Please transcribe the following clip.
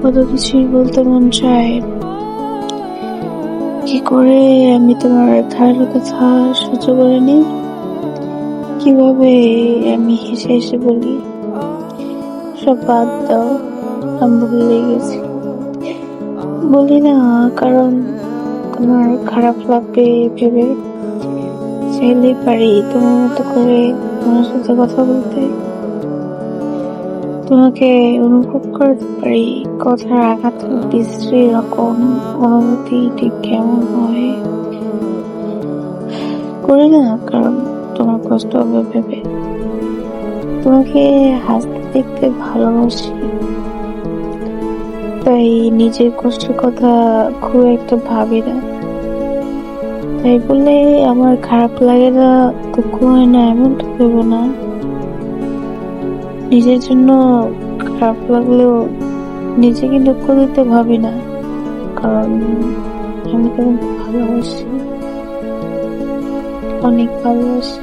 কত কিছুই বলতে মন চায়, কি করে আমি তোমার ধারালো কথা সহ্য করে নিই, কিভাবে আমি হেসে হেসে বলি সব বাদ দাও, আমি ভুলে গেছি। বলি না কারণ তোমার খারাপ লাগবে ভেবে। চাইলেই পারি তোমার মতো করে তোমার সাথে কথা বলতে, তোমাকে অনুভব করতে পারি কথার আঘাত বিশ্রী রকম অনুভূতি ঠিক কেমন হয়। করি না কারণ তোমার কষ্ট হবে ভেবে। তোমাকে হাসতে দেখতে ভালোবাসি, তাই নিজের কষ্টের কথা খুব একটা ভাবি না। তাই বলে আমার খারাপ লাগে না, দুঃখ হয় না এমনটা ভেবো না। নিজের জন্য খারাপ লাগলেও নিজেকে দুঃখ দিতে ভাবি না, কারণ আমি তোমাকে ভালোবাসি, অনেক ভালোবাসি।